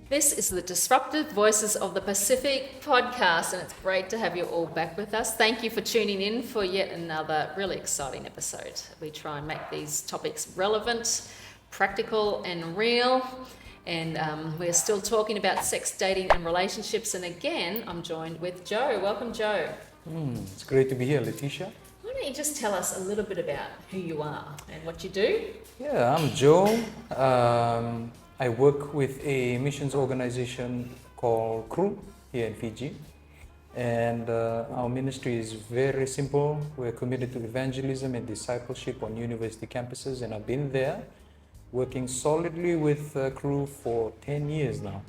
This is the Disruptive Voices of the Pacific podcast, and it's great to have you all back with us. Thank you for tuning in for yet another really exciting episode. We try and make these topics relevant, practical, and real. And we're still talking about sex, dating, and relationships. And again, I'm joined with Joe. Welcome, Joe. It's great to be here, Letitia. Why don't you just tell us a little bit about who you are and what you do? Yeah, I'm Joe. I work with a missions organization called CRU here in Fiji. And our ministry is very simple. We're committed to evangelism and discipleship on university campuses. And I've been there working solidly with CRU for 10 years now.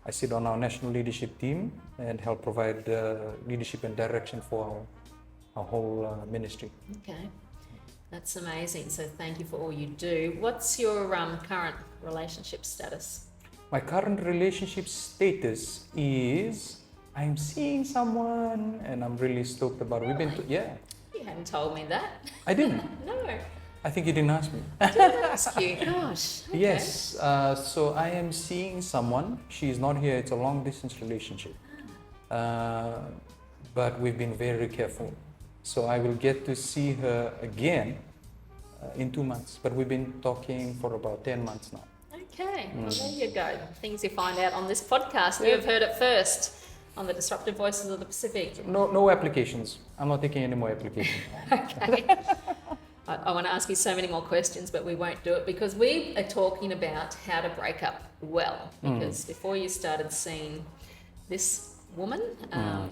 I sit on our national leadership team and help provide leadership and direction for our whole ministry. Okay, that's amazing. So thank you for all you do. What's your current relationship status? My current relationship status is I'm seeing someone and I'm really stoked about it. Really? Yeah. You hadn't told me that. I didn't. No, I think you didn't ask me. I didn't ask you. Gosh. Okay. Yes. So I am seeing someone. She's not here. It's a long distance relationship. But we've been very careful. So I will get to see her again in 2 months. But we've been talking for about 10 months now. Okay, well, there you go. Things you find out on this podcast. You have heard it first on the Disruptive Voices of the Pacific. No applications. I'm not taking any more applications. Okay. I want to ask you so many more questions, but we won't do it because we are talking about how to break up well. Because before you started seeing this woman,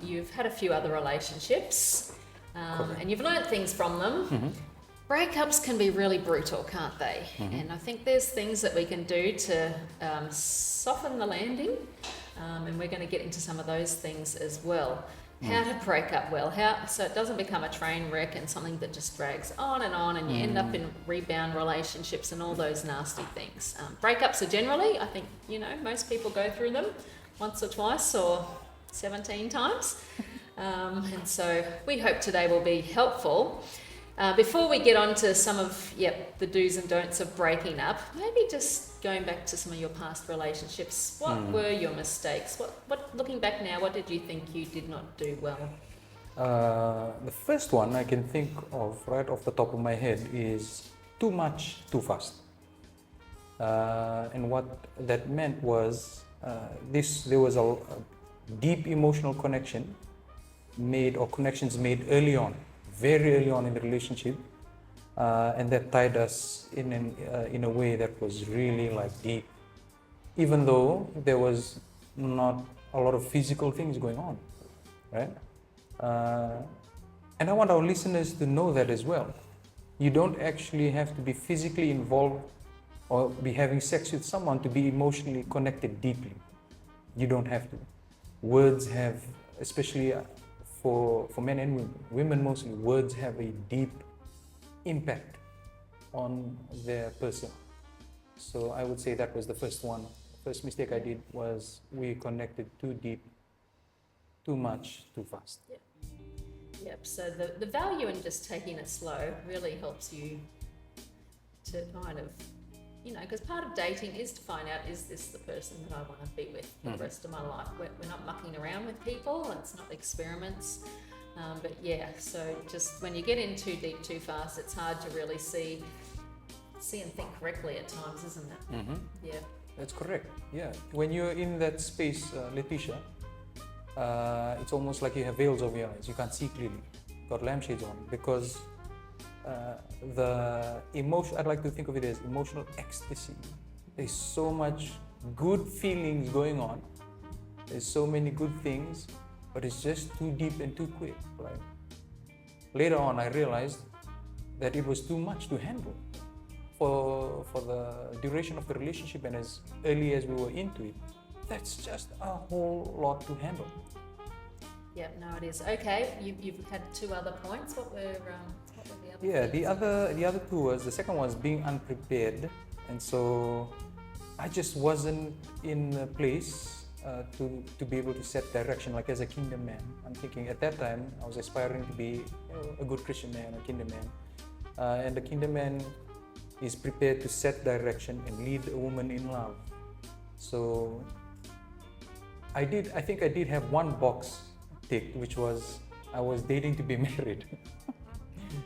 you've had a few other relationships and you've learned things from them. Breakups can be really brutal, can't they? And I think there's things that we can do to soften the landing, and we're going to get into some of those things as well. How to break up well, so it doesn't become a train wreck and something that just drags on, and you end up in rebound relationships and all those nasty things. Breakups are generally, I think, most people go through them once or twice or 17 times. And so we hope today will be helpful. Before we get on to some of the do's and don'ts of breaking up, maybe just going back to some of your past relationships. What were your mistakes? What looking back now, what did you think you did not do well? The first one I can think of right off the top of my head is too much, too fast. And what that meant was there was a deep emotional connection connections made early on. Very early on in the relationship, and that tied us in a way that was really deep, even though there was not a lot of physical things going on, right? And I want our listeners to know that as well. You don't actually have to be physically involved or be having sex with someone to be emotionally connected deeply. You don't have to. Words have, especially for men and women mostly, words have a deep impact on their person. So I would say that was the first one. First mistake I did was we connected too deep, too much, too fast. Yep. So the value in just taking it slow really helps you to kind of, because part of dating is to find out, is this the person that I want to be with for the rest of my life? We're not mucking around with people, it's not experiments. But so just when you get in too deep too fast, it's hard to really see and think correctly at times, isn't it? Yeah. That's correct. Yeah. When you're in that space, Letitia, it's almost like you have veils over your eyes. You can't see clearly. Got lampshades on because the emotion, I'd like to think of it as emotional ecstasy. There's so much good feelings going on. There's so many good things, but it's just too deep and too quick. Right? Later on, I realized that it was too much to handle for the duration of the relationship, and as early as we were into it. That's just a whole lot to handle. Yep, no, it is. Okay, you've had two other points. What were the other? Yeah, the other two was, the second was being unprepared, and so I just wasn't in a place to be able to set direction, like as a kingdom man. I'm thinking at that time I was aspiring to be a good Christian man, a kingdom man, and the kingdom man is prepared to set direction and lead a woman in love. So I think I did have one box ticked, which was I was dating to be married.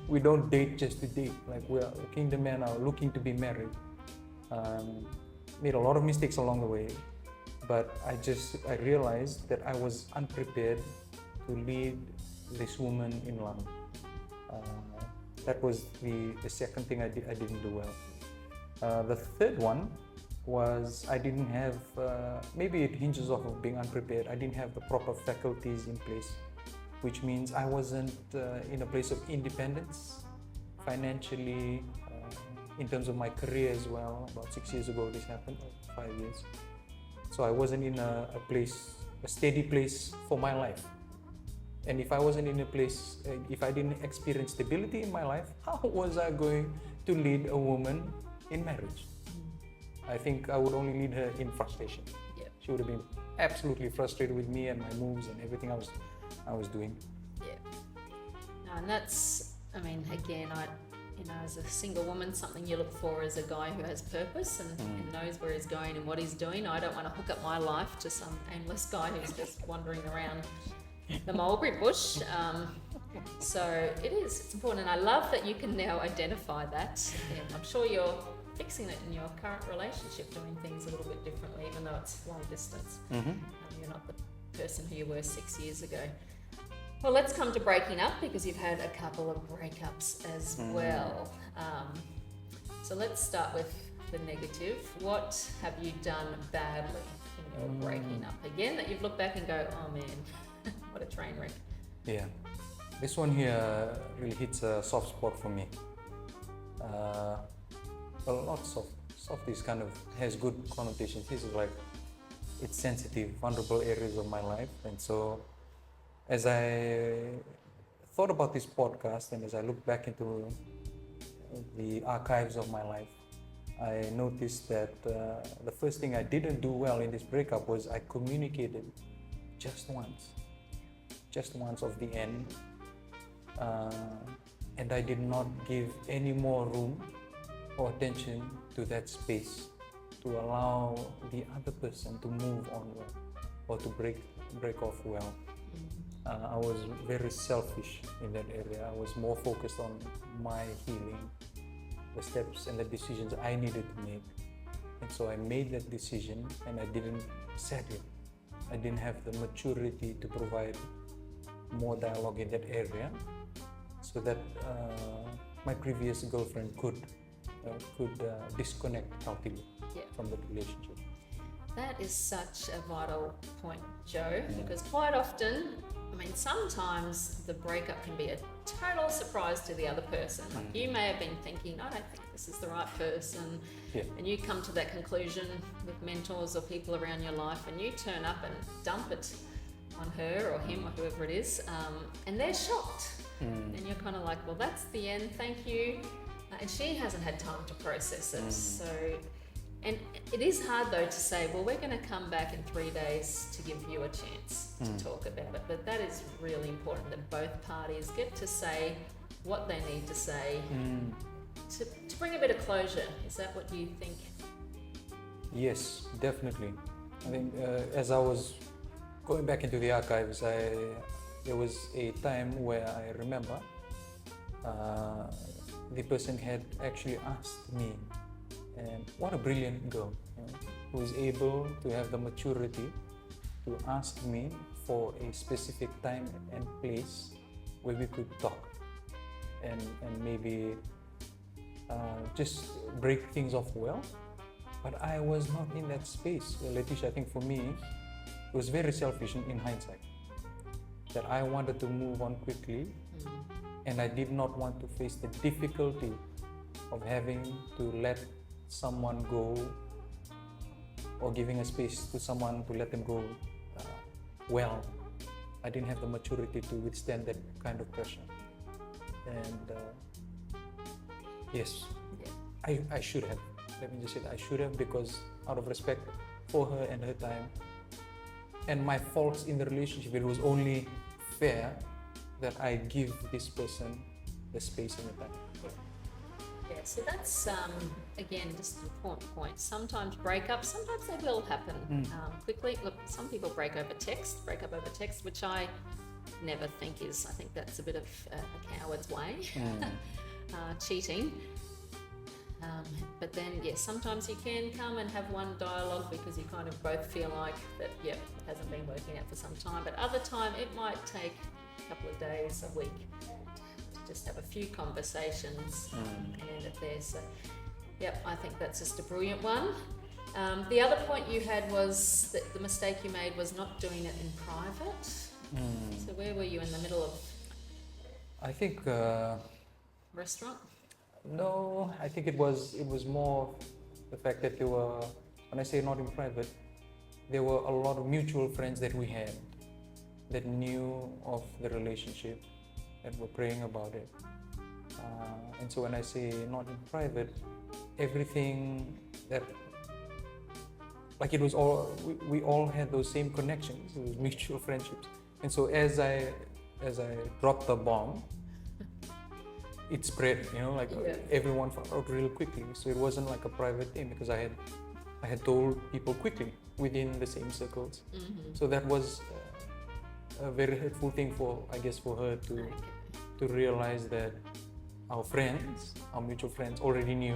We don't date just to date. Like, we're kingdom men are looking to be married. Made a lot of mistakes along the way, but I realized that I was unprepared to lead this woman in love. That was the second thing I didn't do well. The third one was I didn't have, maybe it hinges off of being unprepared. I didn't have the proper faculties in place, which means I wasn't in a place of independence financially, in terms of my career as well. About 6 years ago this happened, or 5 years. So I wasn't in a steady place for my life. And if I wasn't in a place, if I didn't experience stability in my life, how was I going to lead a woman in marriage? I think I would only lead her in frustration. Yeah. She would have been absolutely frustrated with me and my moves and everything I was doing. Yeah. No, and that's, I mean, again, as a single woman, something you look for is a guy who has purpose and knows where he's going and what he's doing. I don't want to hook up my life to some aimless guy who's just wandering around the mulberry bush. So it's important, and I love that you can now identify that. And I'm sure you're fixing it in your current relationship, doing things a little bit differently, even though it's long distance. You're not the person who you were 6 years ago. Well, let's come to breaking up, because you've had a couple of breakups as well. So let's start with the negative. What have you done badly in your breaking up? Again, that you've looked back and go, oh man, what a train wreck. Yeah, this one here really hits a soft spot for me. Well, not soft. Soft is kind of has good connotations. This is like, it's sensitive, vulnerable areas of my life. And so as I thought about this podcast and as I look back into the archives of my life, I noticed that the first thing I didn't do well in this breakup was I communicated just once of the end, and I did not give any more room or attention to that space to allow the other person to move on well or to break off well. I was very selfish in that area. I was more focused on my healing, the steps and the decisions I needed to make. And so I made that decision and I didn't set it. I didn't have the maturity to provide more dialogue in that area so that my previous girlfriend could disconnect healthily from the relationship. That is such a vital point, Joe, because quite often, I mean, sometimes the breakup can be a total surprise to the other person. Like, you may have been thinking, I don't think this is the right person, and you come to that conclusion with mentors or people around your life, and you turn up and dump it on her or him or whoever it is, and they're shocked. And you're kind of like, well, that's the end, thank you. And she hasn't had time to process it. So, and it is hard though to say, well, we're going to come back in 3 days to give you a chance to talk about it. But that is really important, that both parties get to say what they need to say to bring a bit of closure. Is that what you think? Yes, definitely. I think as I was going back into the archives, there was a time where I remember the person had actually asked me, and what a brilliant girl, who is able to have the maturity to ask me for a specific time and place where we could talk and maybe just break things off well. But I was not in that space. Letitia, I think for me, it was very selfish in hindsight, that I wanted to move on quickly, and I did not want to face the difficulty of having to let someone go or giving a space to someone to let them go well. I didn't have the maturity to withstand that kind of pressure. And yes, I should have. Let me just say that I should have, because out of respect for her and her time and my faults in the relationship, it was only fair that I give this person the space and the time. Yeah, so that's again just an important point. Sometimes breakups, sometimes they will happen quickly. Look, some people break up over text, which I never think is. I think that's a bit of a coward's way, cheating. But then, yes, sometimes you can come and have one dialogue because you kind of both feel like that, it hasn't been working out for some time. But other time, it might take a couple of days, a week, to just have a few conversations and end it there. So, I think that's just a brilliant one. The other point you had was that the mistake you made was not doing it in private. So where were you in the middle of? I think Restaurant? no, I think it was more the fact that there were, when I say not in private, there were a lot of mutual friends that we had that knew of the relationship, that were praying about it. And so when I say not in private, everything that, like it was all, we all had those same connections, those mutual friendships. And so as I dropped the bomb, it spread, everyone found out really quickly. So it wasn't like a private thing because I had told people quickly within the same circles. So that was a very hurtful thing for her to realize that our friends, our mutual friends, already knew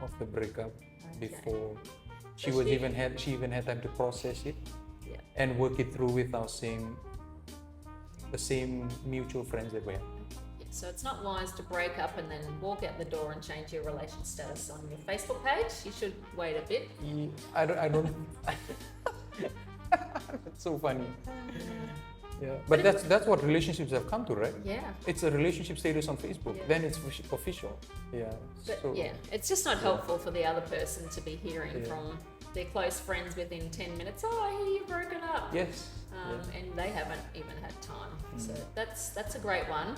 of the breakup before she even had time to process it and work it through with the same mutual friends that we had. So it's not wise to break up and then walk out the door and change your relation status on your Facebook page. You should wait a bit. I don't. It's so funny. Yeah, but that's what relationships have come to, right? Yeah. It's a relationship status on Facebook. Then it's official. Yeah. But it's just not helpful for the other person to be hearing from their close friends within 10 minutes. Oh, I hear you've broken up. Yes. And they haven't even had time. So that's a great one.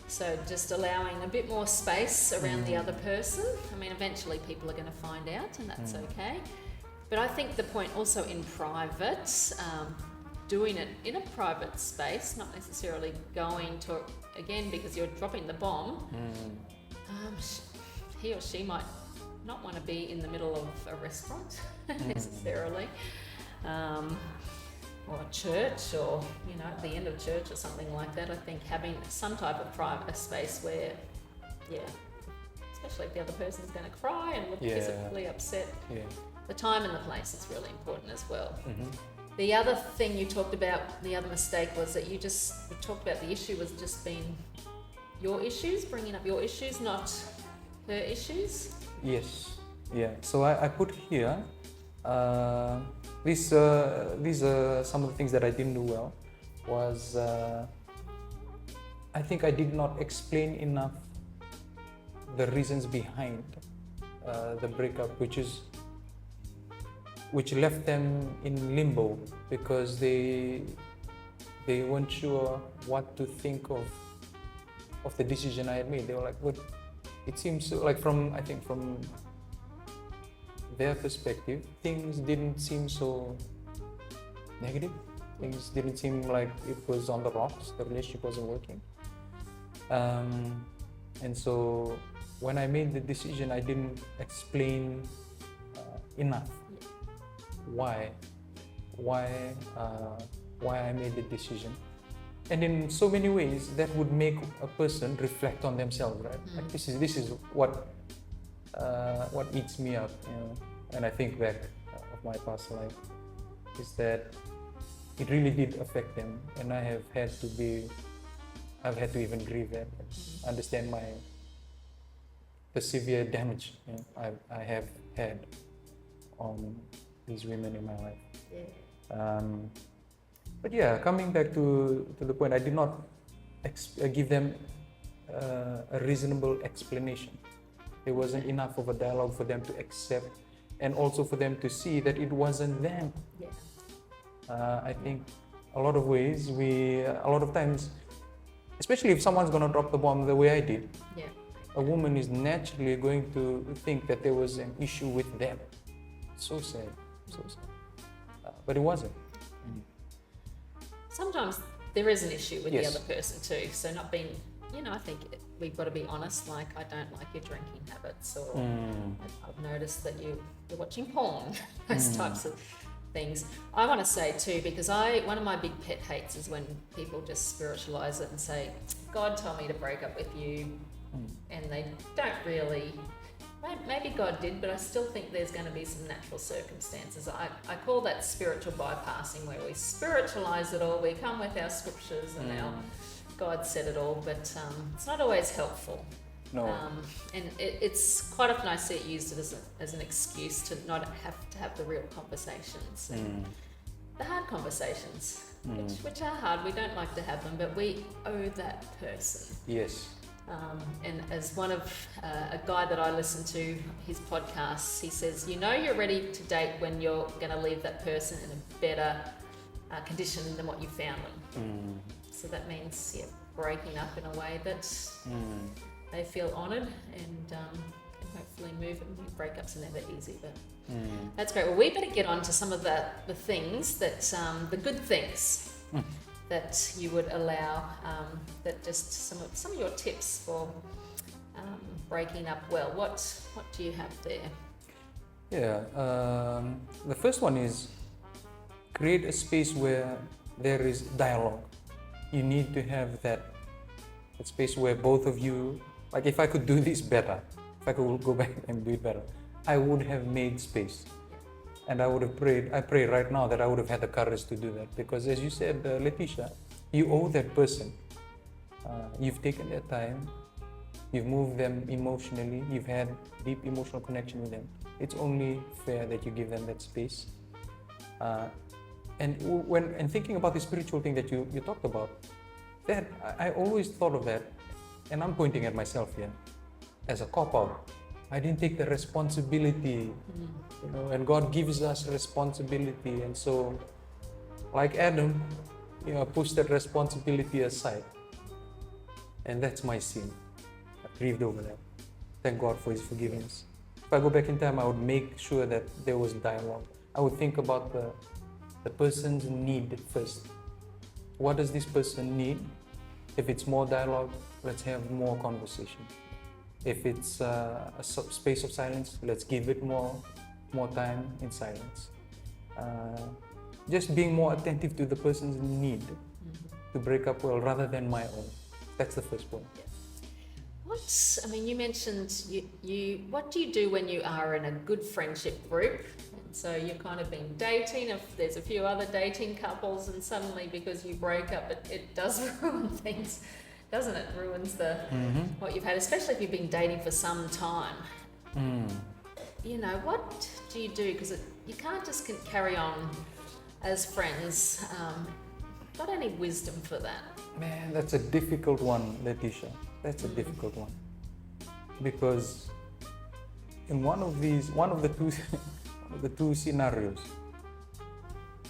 So just allowing a bit more space around the other person. I mean, eventually people are going to find out, and that's okay. But I think the point also in private, doing it in a private space, not necessarily going to, again, because you're dropping the bomb, he or she might not want to be in the middle of a restaurant necessarily. Or a church, or at the end of church or something like that. I think having some type of private space where, especially if the other person's going to cry and look physically upset, the time and the place is really important as well. The other thing you talked about, the other mistake was that you talked about the issue was just being your issues, bringing up your issues, not her issues. Yes. Yeah. So I put here. These are some of the things that I didn't do well. Was I think I did not explain enough the reasons behind the breakup, which left them in limbo because they weren't sure what to think of the decision I had made. They were like, "What?" It seems so, like from their perspective, things didn't seem so negative. Things didn't seem like it was on the rocks. The relationship wasn't working. And so when I made the decision, I didn't explain enough why I made the decision. And in so many ways, that would make a person reflect on themselves, right? Like this is what eats me up, and I think back of my past life is that it really did affect them, and I've had to even grieve that, understand the severe damage I have had on these women in my life. But coming back to the point, I did not give them a reasonable explanation. There wasn't enough of a dialogue for them to accept, and also for them to see that it wasn't them. I think a lot of times, especially if someone's gonna drop the bomb the way I did, a woman is naturally going to think that there was an issue with them. So sad. But it wasn't. Sometimes there is an issue with the other person too, so not being I think we've got to be honest. Like, I don't like your drinking habits, or I've noticed that you're watching porn, those types of things. I want to say too, because one of my big pet hates is when people just spiritualize it and say, God told me to break up with you, and they don't really. Maybe God did, but I still think there's going to be some natural circumstances. I call that spiritual bypassing, where we spiritualize it all. We come with our scriptures and our God said it all, but it's not always helpful. No. And it's quite often I see it used as an excuse to not have to have the real conversations, and the hard conversations, which are hard. We don't like to have them, but we owe that person. Yes. And as one of a guy that I listen to, his podcasts, he says, you're ready to date when you're going to leave that person in a better condition than what you found them. So that means breaking up in a way that they feel honoured and can hopefully move it. Breakups are never easy, but that's great. Well, we better get on to some of the things that, the good things that you would allow, that just some of your tips for breaking up well. What do you have there? Yeah, the first one is create a space where there is dialogue. You need to have that space where both of you, like if I could do this better, if I could go back and do it better, I would have made space. And I would have prayed. I pray right now that I would have had the courage to do that, because as you said, Letitia, you owe that person. You've taken their time, you've moved them emotionally, you've had deep emotional connection with them. It's only fair that you give them that space. And thinking about the spiritual thing that you talked about, that I always thought of that, and I'm pointing at myself here, as a cop-out. I didn't take the responsibility, and God gives us responsibility, and so, like Adam, push that responsibility aside, and that's my sin. I grieved over that. Thank God for His forgiveness. If I go back in time, I would make sure that there was dialogue. I would think about the person's need first. What does this person need? If it's more dialogue, let's have more conversation. If it's a space of silence, let's give it more time in silence. Just being more attentive to the person's need to break up well rather than my own. That's the first point. You mentioned what do you do when you are in a good friendship group? And so you've kind of been dating, if there's a few other dating couples, and suddenly because you break up, it does ruin things. Doesn't it? Ruins what you've had, especially if you've been dating for some time. What do you do? Because you can't just carry on as friends. Got any wisdom for that? Man, that's a difficult one, Letitia. That's a difficult one. Because in one of the two scenarios,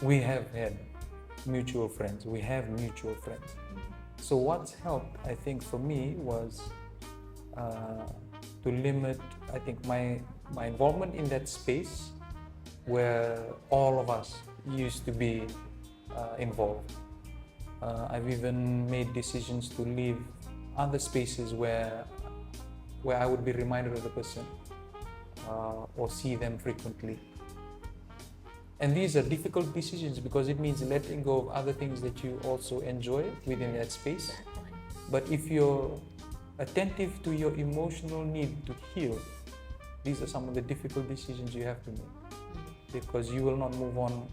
we have had mutual friends. We have mutual friends. So what's helped, I think, for me was to limit, I think, my involvement in that space where all of us used to be involved. I've even made decisions to leave other spaces where I would be reminded of the person or see them frequently. And these are difficult decisions because it means letting go of other things that you also enjoy within that space. Exactly. But if you're attentive to your emotional need to heal, these are some of the difficult decisions you have to make, because you will not move on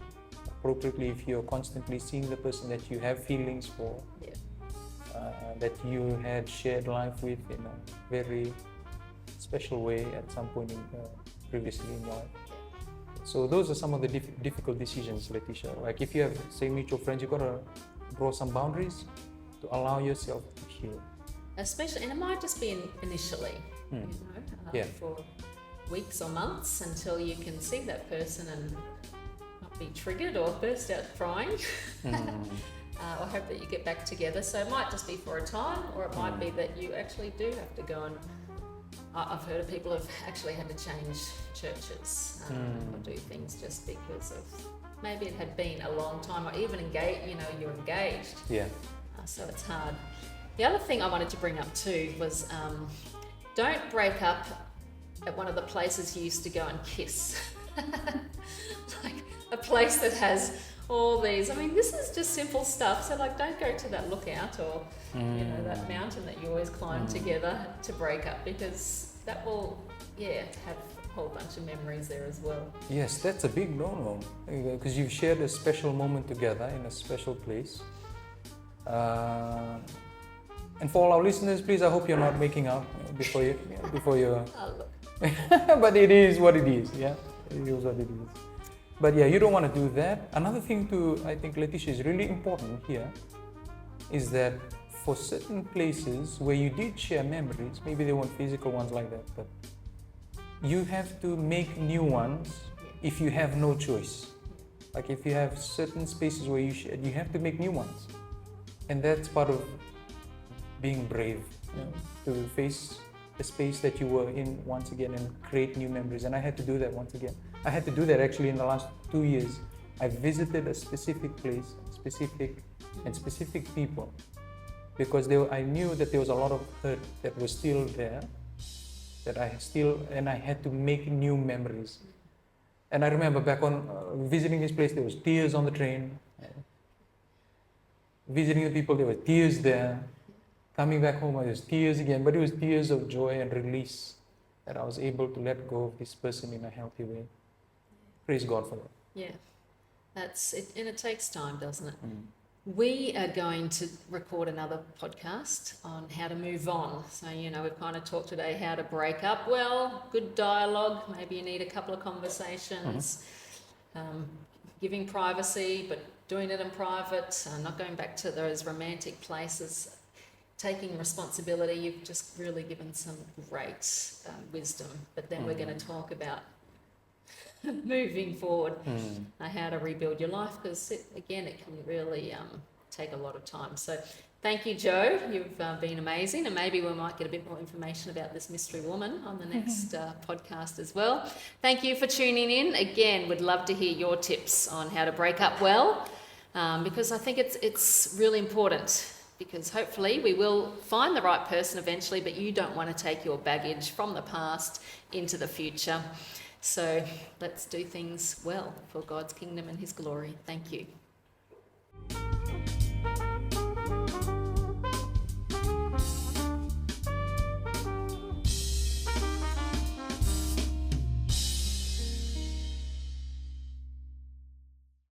appropriately if you're constantly seeing the person that you have feelings for, that you had shared life with in a very special way at some point previously in your life. So those are some of the difficult decisions, Letitia. Like if you have, say, mutual friends, you've got to draw some boundaries to allow yourself to heal. Especially, and it might just be initially, for weeks or months until you can see that person and not be triggered or burst out crying, or hope that you get back together. So it might just be for a time, or it might be that you actually do have to go and. I've heard of people who've actually had to change churches or do things just because of maybe it had been a long time, or even you're engaged. Yeah. So it's hard. The other thing I wanted to bring up too was don't break up at one of the places you used to go and kiss. Like a place that has all these, I mean, this is just simple stuff. So like, don't go to that lookout or, you know, that mountain that you always climb together to break up, because that will, have a whole bunch of memories there as well. Yes, that's a big no-no, because you've shared a special moment together in a special place. And for all our listeners, please, I hope you're not making up before you. Oh, look. But it is what it is. Yeah, it is what it is. But yeah, you don't want to do that. Another thing I think, Letitia, is really important here is that for certain places where you did share memories, maybe they weren't physical ones like that, but you have to make new ones if you have no choice. Like if you have certain spaces where you shared, you have to make new ones. And that's part of being brave, you know, to face the space that you were in once again and create new memories. And I had to do that once again. I had to do that actually in the last 2 years. I visited a specific place, specific people, because I knew that there was a lot of hurt that was still there, and I had to make new memories. And I remember back on visiting this place, there was tears on the train. Visiting the people, there were tears there. Coming back home, there was tears again, but it was tears of joy and release that I was able to let go of this person in a healthy way. Praise God for that. Yeah, that's it, and it takes time, doesn't it? We are going to record another podcast on how to move on. So, you know, we've kind of talked today how to break up well, good dialogue, maybe you need a couple of conversations, giving privacy, but doing it in private, not going back to those romantic places, taking responsibility. You've just really given some great wisdom, but then we're going to talk about moving forward, how to rebuild your life, because it can really take a lot of time. So thank you, Joe. You've been amazing, and maybe we might get a bit more information about this mystery woman on the next podcast as well. Thank you for tuning in. Again, would love to hear your tips on how to break up well, because I think it's really important, because hopefully we will find the right person eventually, but you don't want to take your baggage from the past into the future. So let's do things well for God's kingdom and his glory. Thank you.